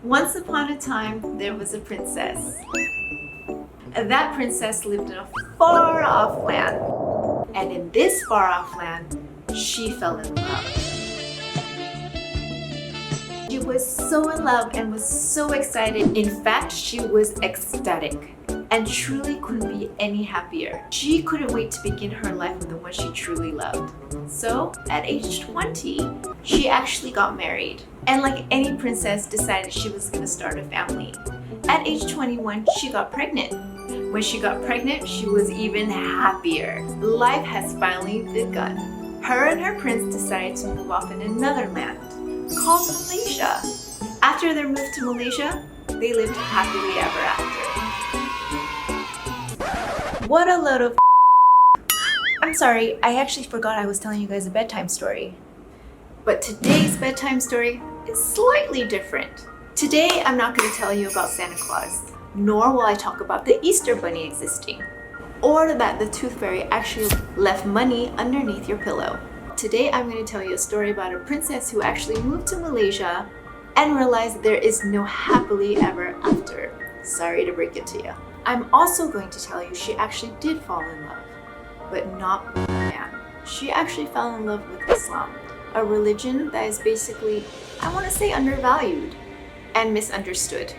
Once upon a time, there was a princess. That princess lived in a far-off land. And in this far-off land, she fell in love. She was so in love and was so excited. In fact, she was ecstatic and truly couldn't be any happier. She couldn't wait to begin her life with the one she truly loved. So, at age 20, she actually got married. And like any princess, decided she was going to start a family. At age 21, she got pregnant. When she got pregnant, she was even happier. Life has finally begun. Her and her prince decided to move off in another land called Malaysia. After their move to Malaysia, they lived happily ever after. What a load of I'm sorry, I actually forgot I was telling you guys a bedtime story. But today's bedtime story is slightly different. Today, I'm not going to tell you about Santa Claus, nor will I talk about the Easter Bunny existing, or that the Tooth Fairy actually left money underneath your pillow. Today, I'm going to tell you a story about a princess who actually moved to Malaysia and realized there is no happily ever after. Sorry to break it to you. I'm also going to tell you she actually did fall in love, but not with a man. She actually fell in love with Islam, a religion that is basically, I want to say, undervalued and misunderstood.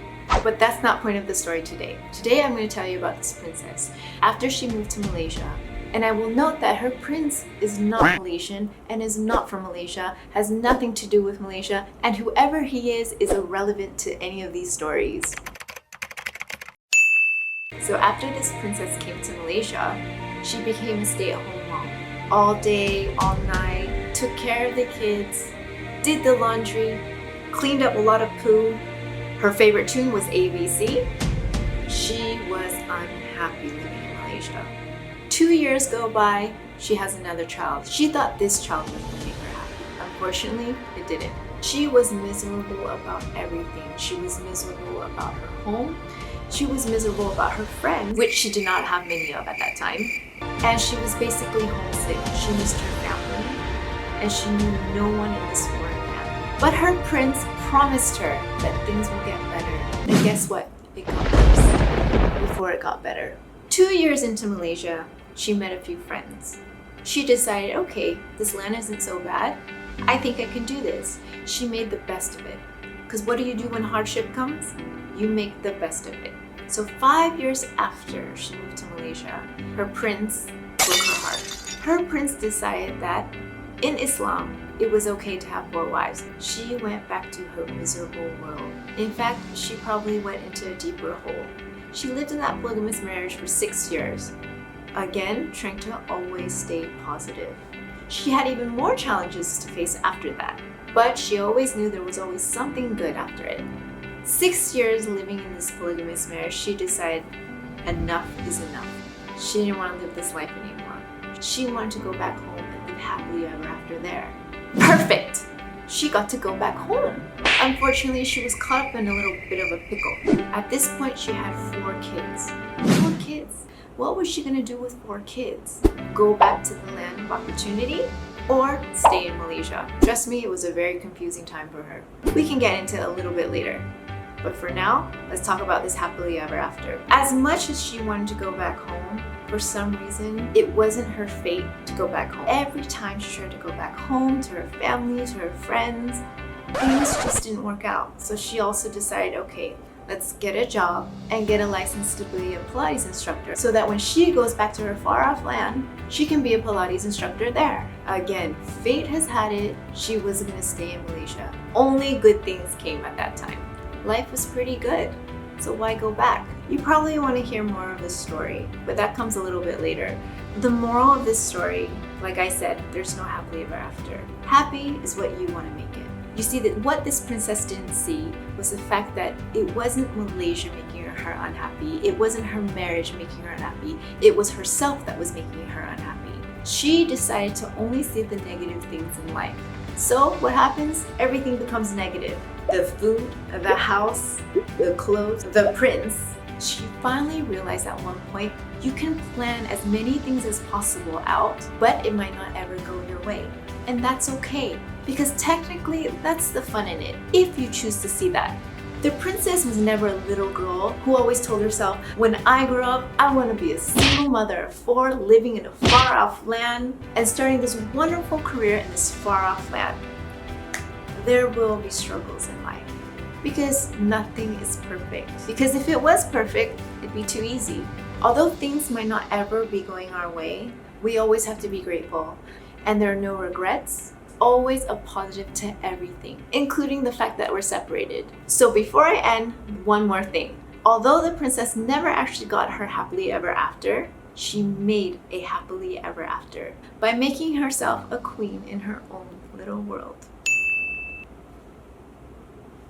But that's not the point of the story today. Today I'm going to tell you about this princess after she moved to Malaysia. And I will note that her prince is not Malaysian and is not from Malaysia, has nothing to do with Malaysia, and whoever he is irrelevant to any of these stories. So after this princess came to Malaysia, she became a stay-at-home mom. All day, all night, took care of the kids, did the laundry, cleaned up a lot of poo. Her favorite tune was ABC. She was unhappy living in Malaysia. 2 years go by, she has another child. She thought this child was going to make her happy. Unfortunately, it didn't. She was miserable about everything. She was miserable about her home. She was miserable about her friends, which she did not have many of at that time. And she was basically homesick. She missed her family, and she knew no one in this foreign land. But her prince promised her that things will get better. And guess what? It got worse before it got better. 2 years into Malaysia, she met a few friends. She decided, okay, this land isn't so bad. I think I can do this. She made the best of it. Because what do you do when hardship comes? You make the best of it. So 5 years after she moved to Malaysia, her prince broke her heart. Her prince decided that in Islam, it was okay to have 4 wives. She went back to her miserable world. In fact, she probably went into a deeper hole. She lived in that polygamous marriage for 6 years. Again, trying to always stay positive. She had even more challenges to face after that, but she always knew there was always something good after it. 6 years living in this polygamous marriage, she decided enough is enough. She didn't want to live this life anymore. She wanted to go back home and live happily ever after there. Perfect! She got to go back home. Unfortunately, she was caught up in a little bit of a pickle. At this point, she had 4 kids. 4 kids? What was she going to do with 4 kids? Go back to the land of opportunity? Or stay in Malaysia? Trust me, it was a very confusing time for her. We can get into it a little bit later. But for now, let's talk about this happily ever after. As much as she wanted to go back home, for some reason, it wasn't her fate to go back home. Every time she tried to go back home to her family, to her friends, things just didn't work out. So she also decided, okay, let's get a job and get a license to be a Pilates instructor so that when she goes back to her far-off land, she can be a Pilates instructor there. Again, fate has had it. She was going to stay in Malaysia. Only good things came at that time. Life was pretty good, so why go back? You probably want to hear more of this story, but that comes a little bit later. The moral of this story, like I said, there's no happily ever after. Happy is what you want to make it. You see that what this princess didn't see was the fact that it wasn't Malaysia making her unhappy. It wasn't her marriage making her unhappy. It was herself that was making her unhappy. She decided to only see the negative things in life. So what happens? Everything becomes negative. The food, the house, the clothes, the prince. She finally realized at one point, you can plan as many things as possible out, but it might not ever go your way. And that's okay, because technically that's the fun in it, if you choose to see that. The princess was never a little girl who always told herself, when I grow up, I want to be a single mother of 4 living in a far-off land and starting this wonderful career in this far-off land. There will be struggles in life because nothing is perfect. Because if it was perfect, it'd be too easy. Although things might not ever be going our way, we always have to be grateful. And there are no regrets. Always a positive to everything, including the fact that we're separated. So before I end, one more thing. Although the princess never actually got her happily ever after, she made a happily ever after by making herself a queen in her own little world.